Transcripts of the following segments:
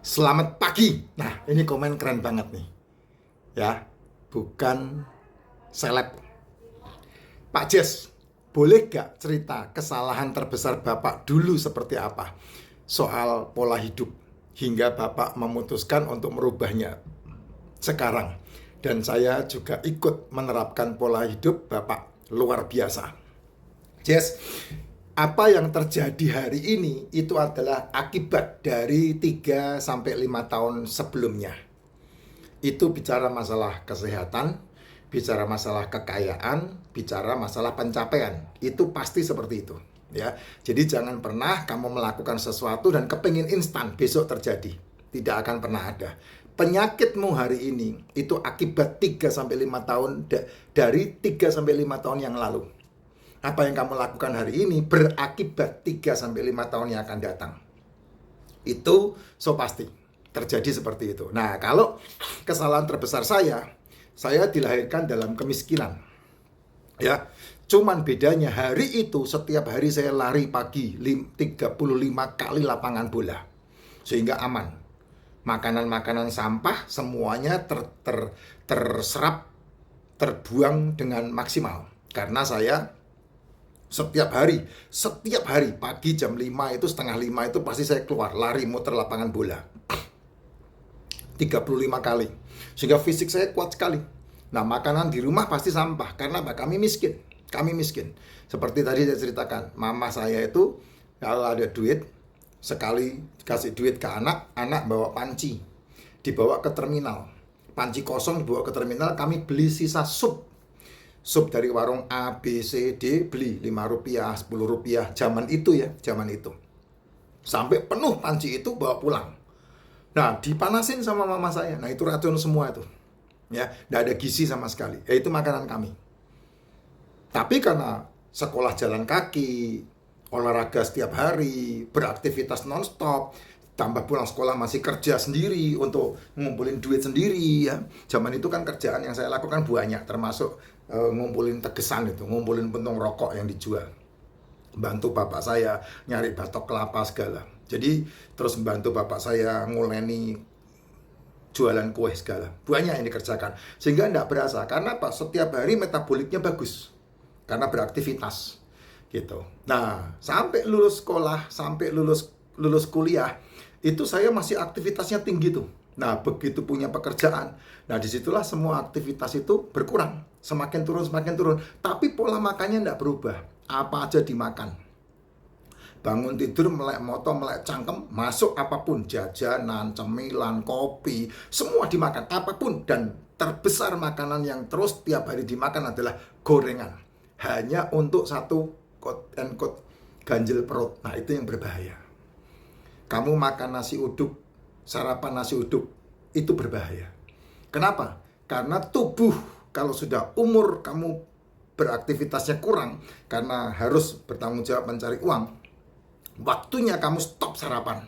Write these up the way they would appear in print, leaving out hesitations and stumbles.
Selamat pagi. Nah, ini komen keren banget nih. Ya, bukan seleb. Pak Jes, boleh gak cerita kesalahan terbesar Bapak dulu seperti apa? Soal pola hidup. Hingga Bapak memutuskan untuk merubahnya sekarang. Dan saya juga ikut menerapkan pola hidup Bapak. Luar biasa. Jes, apa yang terjadi hari ini itu adalah akibat dari 3 sampai 5 tahun sebelumnya. Itu bicara masalah kesehatan, bicara masalah kekayaan, bicara masalah pencapaian. Itu pasti seperti itu, ya. Jadi jangan pernah kamu melakukan sesuatu dan kepingin instan besok terjadi. Tidak akan pernah ada. Penyakitmu hari ini itu akibat 3 sampai 5 tahun dari 3 sampai 5 tahun yang lalu. Apa yang kamu lakukan hari ini berakibat 3 sampai 5 tahun yang akan datang. Itu so pasti terjadi seperti itu. Nah, kalau kesalahan terbesar saya dilahirkan dalam kemiskinan. Ya, cuman bedanya hari itu setiap hari saya lari pagi 35 kali lapangan bola. Sehingga aman. Makanan-makanan sampah semuanya terserap, terbuang dengan maksimal. Karena saya setiap hari pagi jam 5 itu setengah 5 itu pasti saya keluar lari muter lapangan bola 35 kali, sehingga fisik saya kuat sekali. Nah, makanan di rumah pasti sampah karena kami miskin. Seperti tadi saya ceritakan, mama saya itu kalau ada duit sekali kasih duit ke anak bawa panci dibawa ke terminal, panci kosong dibawa ke terminal, kami beli sisa sup dari warung A, B, C, D, beli 5 rupiah, 10 rupiah, zaman itu. Sampai penuh panci itu bawa pulang. Nah, dipanasin sama mama saya. Nah, itu racun semua itu. Ya, nggak ada gizi sama sekali. Ya, itu makanan kami. Tapi karena sekolah jalan kaki, olahraga setiap hari, beraktivitas nonstop, tambah pulang sekolah masih kerja sendiri untuk ngumpulin duit sendiri ya. Zaman itu kan kerjaan yang saya lakukan banyak, termasuk ngumpulin tegesan itu, ngumpulin puntung rokok yang dijual. Bantu bapak saya nyari batok kelapa segala. Jadi terus membantu bapak saya nguleni jualan kue segala. Banyak yang dikerjakan. Sehingga enggak berasa. Karena apa? Setiap hari metaboliknya bagus. Karena beraktivitas. Gitu. Nah, sampai lulus sekolah, sampai lulus kuliah, itu saya masih aktivitasnya tinggi tuh. Nah, begitu punya pekerjaan, nah disitulah semua aktivitas itu berkurang. Semakin turun. Tapi pola makannya tidak berubah. Apa aja dimakan. Bangun tidur, melek moto, melek cangkem, masuk apapun. Jajanan, cemilan, kopi, semua dimakan. Apapun. Dan terbesar makanan yang terus tiap hari dimakan adalah gorengan. Hanya untuk satu, quote and quote, ganjil perut. Nah, itu yang berbahaya. Kamu makan nasi uduk, sarapan nasi uduk, itu berbahaya. Kenapa? Karena tubuh kalau sudah umur kamu beraktivitasnya kurang karena harus bertanggung jawab mencari uang, waktunya kamu stop sarapan.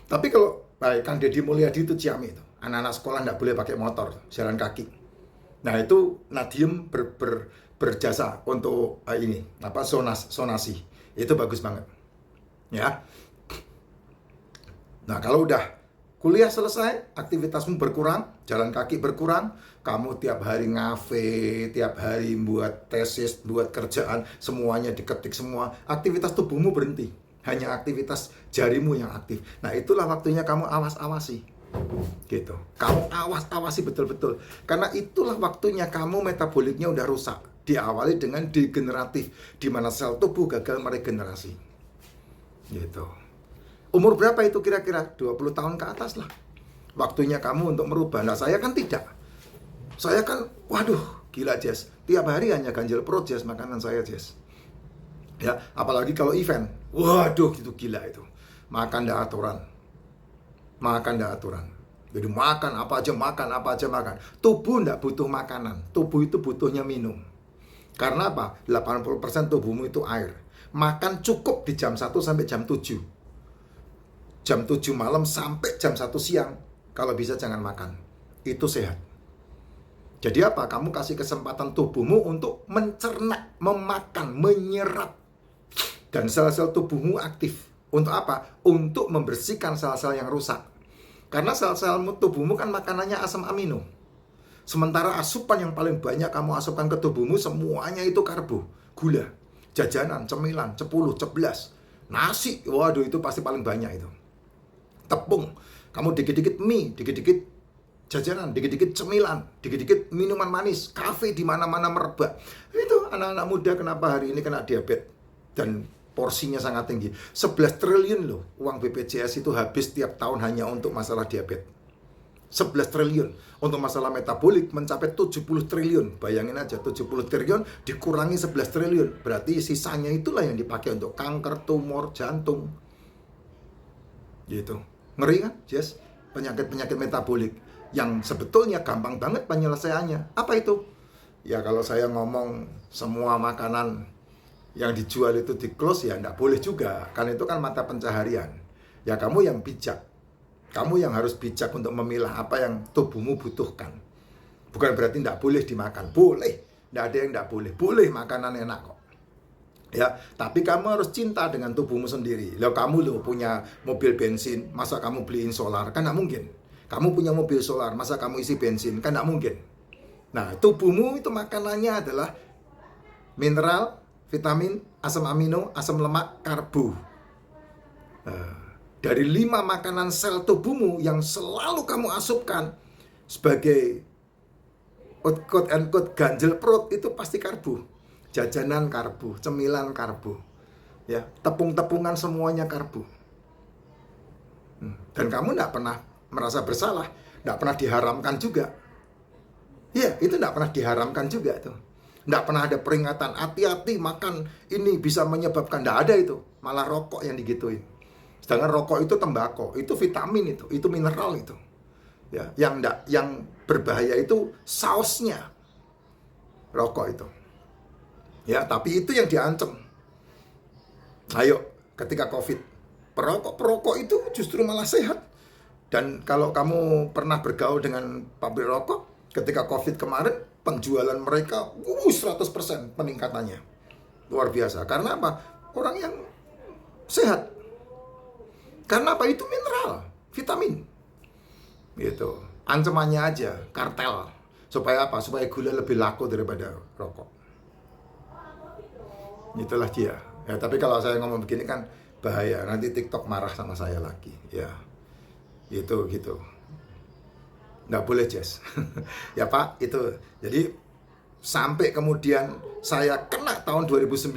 Tapi kalau Kang Deddy Mulyadi itu Ciami itu, anak-anak sekolah tidak boleh pakai motor, jalan kaki. Nah, itu Nadiem berjasa untuk sonasi. Itu bagus banget. Ya. Nah, kalau udah kuliah selesai, aktivitasmu berkurang, jalan kaki berkurang, kamu tiap hari ngafe, tiap hari buat tesis, buat kerjaan, semuanya diketik semua, aktivitas tubuhmu berhenti. Hanya aktivitas jarimu yang aktif. Nah, itulah waktunya kamu awas-awasi. Gitu. Kamu awas-awasi betul-betul. Karena itulah waktunya kamu metaboliknya udah rusak. Diawali dengan degeneratif, di mana sel tubuh gagal meregenerasi. Gitu. Umur berapa itu kira-kira? 20 tahun ke atas lah. Waktunya kamu untuk merubah. Nah, saya kan tidak. Saya kan, waduh, gila Jess. Tiap hari hanya ganjil perut Jess, makanan saya Jess. Ya, apalagi kalau event. Waduh, itu gila itu. Makan ndak aturan. Jadi makan apa aja makan. Tubuh ndak butuh makanan. Tubuh itu butuhnya minum. Karena apa? 80% tubuhmu itu air. Makan cukup di jam 1 sampai jam 7. Jam 7 malam sampai jam 1 siang. Kalau bisa jangan makan. Itu sehat. Jadi apa? Kamu kasih kesempatan tubuhmu untuk mencerna, memakan, menyerap. Dan sel-sel tubuhmu aktif. Untuk apa? Untuk membersihkan sel-sel yang rusak. Karena sel-sel tubuhmu kan makanannya asam amino. Sementara asupan yang paling banyak kamu asupkan ke tubuhmu semuanya itu karbo, gula, jajanan, cemilan, cepuluh, ceplas, nasi, waduh itu pasti paling banyak itu. Tepung, kamu dikit-dikit mie, dikit-dikit jajanan, dikit-dikit cemilan, dikit-dikit minuman manis, kafe di mana-mana merebak. Itu anak-anak muda kenapa hari ini kena diabetes dan porsinya sangat tinggi. 11 triliun loh uang BPJS itu habis tiap tahun hanya untuk masalah diabetes. 11 triliun untuk masalah metabolik mencapai 70 triliun. Bayangin aja 70 triliun dikurangi 11 triliun. Berarti sisanya itulah yang dipakai untuk kanker, tumor, jantung. Gitu. Ngeri kan, Jess? Penyakit-penyakit metabolik yang sebetulnya gampang banget penyelesaiannya. Apa itu? Ya kalau saya ngomong semua makanan yang dijual itu di close ya enggak boleh juga. Kan itu kan mata pencaharian. Ya kamu yang bijak. Kamu yang harus bijak untuk memilah apa yang tubuhmu butuhkan. Bukan berarti tidak boleh dimakan. Boleh. Tidak ada yang tidak boleh. Boleh makanan enak kok. Ya, tapi kamu harus cinta dengan tubuhmu sendiri. Loh, kamu loh punya mobil bensin, masa kamu beliin solar? Kan tidak mungkin. Kamu punya mobil solar, masa kamu isi bensin? Kan tidak mungkin. Nah, tubuhmu itu makanannya adalah mineral, vitamin, asam amino, asam lemak, karbo. Dari 5 makanan sel tubuhmu yang selalu kamu asupkan sebagai quote and quote ganjel perut itu pasti karbo. Jajanan karbo, cemilan karbo. Ya, tepung-tepungan semuanya karbo. Dan kamu tidak pernah merasa bersalah, tidak pernah diharamkan juga. Iya, itu tidak pernah diharamkan juga tuh. Tidak pernah ada peringatan, hati-hati makan ini bisa menyebabkan, tidak ada itu. Malah rokok yang digituin. Sedangkan rokok itu tembakau, itu vitamin itu mineral itu. Ya, yang berbahaya itu sausnya. Rokok itu. Ya, tapi itu yang diancam. Ayo, ketika Covid, perokok itu justru malah sehat. Dan kalau kamu pernah bergaul dengan pabrik rokok, ketika Covid kemarin, penjualan mereka 100% peningkatannya. Luar biasa. Karena apa? Orang yang sehat. Karena apa? Itu mineral, vitamin. Gitu. Ancamannya aja, kartel. Supaya apa? Supaya gula lebih laku daripada rokok. Itulah dia. Ya, tapi kalau saya ngomong begini kan bahaya. Nanti TikTok marah sama saya lagi. Ya, itu gitu. Nggak boleh, Jess. Ya Pak, itu. Jadi sampai kemudian saya kena tahun 2019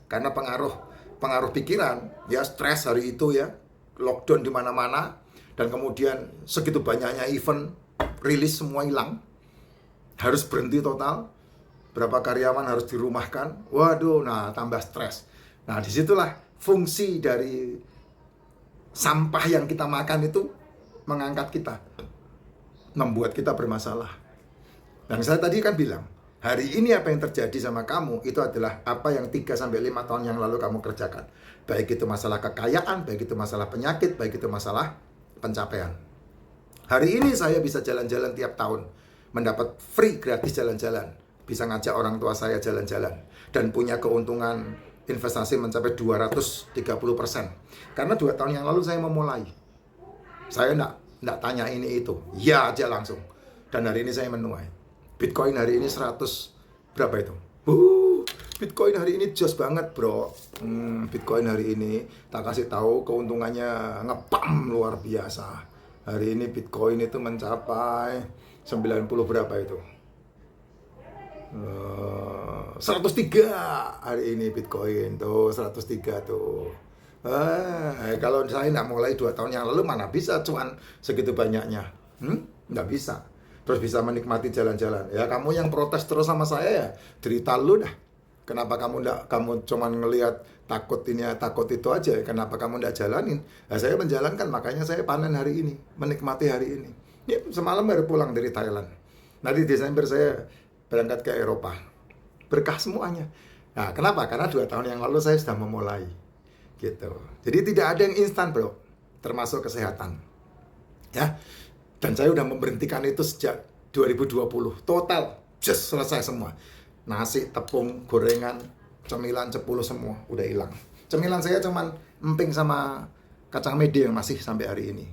karena pengaruh pikiran, ya stres hari itu ya, lockdown di mana-mana, dan kemudian segitu banyaknya event, rilis semua hilang, harus berhenti total, berapa karyawan harus dirumahkan, waduh, nah tambah stres. Nah disitulah fungsi dari sampah yang kita makan itu mengangkat kita, membuat kita bermasalah. Dan saya tadi kan bilang, hari ini apa yang terjadi sama kamu itu adalah apa yang 3-5 tahun yang lalu kamu kerjakan. Baik itu masalah kekayaan, baik itu masalah penyakit, baik itu masalah pencapaian. Hari ini saya bisa jalan-jalan tiap tahun, mendapat free gratis jalan-jalan, bisa ngajak orang tua saya jalan-jalan, dan punya keuntungan investasi mencapai 230%. Karena 2 tahun yang lalu saya memulai. Saya enggak tanya ini itu, ya aja langsung. Dan hari ini saya menuai. Bitcoin hari ini 100 berapa itu? Bitcoin hari ini jos banget, bro. Bitcoin hari ini tak kasih tahu keuntungannya ngepam luar biasa. Hari ini Bitcoin itu mencapai 90 berapa itu? 103 hari ini Bitcoin tuh, 103 tuh. Kalau saya nggak mulai 2 tahun yang lalu mana bisa cuan segitu banyaknya? Nggak bisa. Terus bisa menikmati jalan-jalan. Ya kamu yang protes terus sama saya ya derita lu dah. Kenapa kamu cuman ngelihat takut ini takut itu aja? Kenapa kamu nggak jalanin? Nah, saya menjalankan, makanya saya panen hari ini, menikmati hari ini. Ya, semalam baru pulang dari Thailand. Nanti Desember saya berangkat ke Eropa. Berkah semuanya. Nah, kenapa? Karena 2 tahun yang lalu saya sudah memulai. Gitu. Jadi tidak ada yang instan, bro. Termasuk kesehatan. Ya. Dan saya udah memberhentikan itu sejak 2020. Total. Just selesai semua. Nasi, tepung, gorengan, cemilan, cepuluh semua udah hilang. Cemilan saya cuman emping sama kacang mede yang masih sampai hari ini.